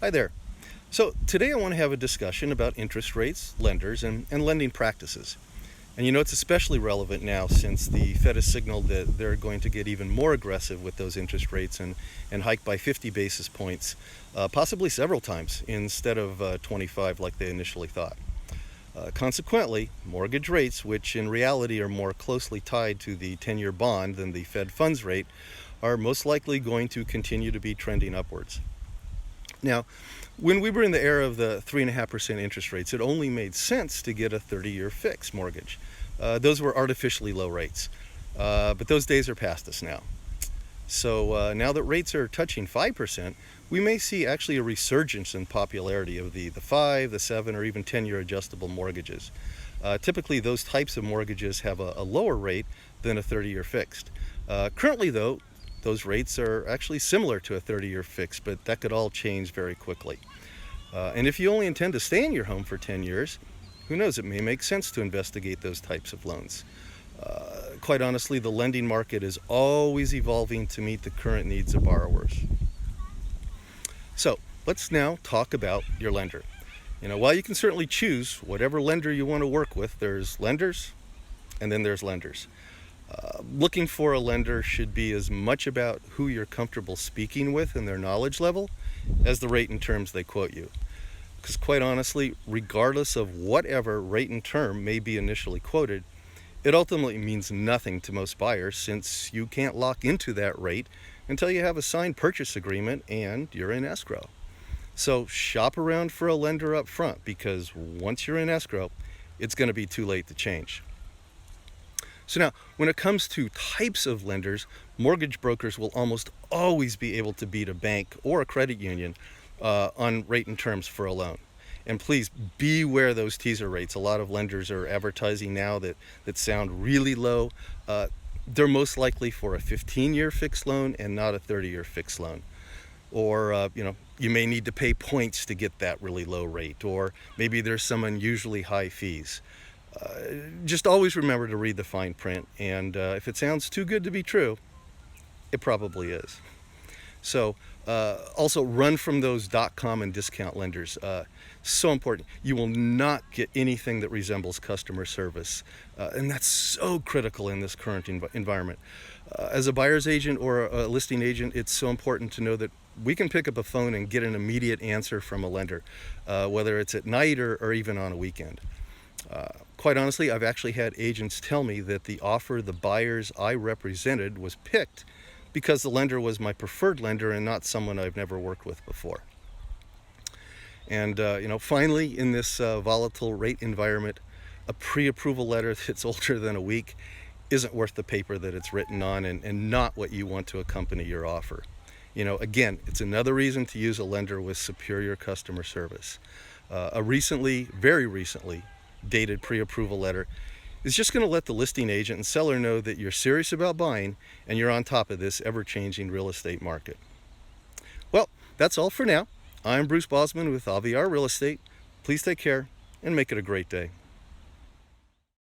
Hi there. So today I want to have a discussion about interest rates, lenders, and lending practices. And it's especially relevant now since the Fed has signaled that they're going to get even more aggressive with those interest rates and hike by 50 basis points, possibly several times instead of 25 like they initially thought. Consequently, mortgage rates, which in reality are more closely tied to the 10-year bond than the Fed funds rate, are most likely going to continue to be trending upwards. Now, when we were in the era of the 3.5% interest rates, it only made sense to get a 30-year fixed mortgage. Those were artificially low rates, but those days are past us now. So now that rates are touching 5%, we may see actually a resurgence in popularity of the 5, the 7, or even 10-year adjustable mortgages. Typically, those types of mortgages have a lower rate than a 30-year fixed. Currently, though, those rates are actually similar to a 30-year fix, but that could all change very quickly. And if you only intend to stay in your home for 10 years, who knows, it may make sense to investigate those types of loans. Quite honestly, the lending market is always evolving to meet the current needs of borrowers. So let's now talk about your lender. While you can certainly choose whatever lender you want to work with, there's lenders and then there's lenders. Looking for a lender should be as much about who you're comfortable speaking with and their knowledge level as the rate and terms they quote you. Because quite honestly, regardless of whatever rate and term may be initially quoted, it ultimately means nothing to most buyers since you can't lock into that rate until you have a signed purchase agreement and you're in escrow. So shop around for a lender up front because once you're in escrow, it's going to be too late to change. So now, when it comes to types of lenders, mortgage brokers will almost always be able to beat a bank or a credit union on rate and terms for a loan. And please beware those teaser rates. A lot of lenders are advertising now that sound really low. They're most likely for a 15-year fixed loan and not a 30-year fixed loan. Or, you may need to pay points to get that really low rate. Or maybe there's some unusually high fees. Just always remember to read the fine print, and if it sounds too good to be true, it probably is. So also run from those .com and discount lenders. So important. You will not get anything that resembles customer service, and that's so critical in this current environment. As a buyer's agent or a listing agent, it's so important to know that we can pick up a phone and get an immediate answer from a lender, whether it's at night or even on a weekend. Quite honestly, I've actually had agents tell me that the offer the buyers I represented was picked because the lender was my preferred lender and not someone I've never worked with before. And, finally, in this volatile rate environment, a pre-approval letter that's older than a week isn't worth the paper that it's written on and not what you want to accompany your offer. Again, it's another reason to use a lender with superior customer service. A very recently, dated pre-approval letter is just going to let the listing agent and seller know that you're serious about buying and you're on top of this ever-changing real estate market. Well, that's all for now. I'm Bruce Bosman with AVR Real Estate. Please take care and make it a great day.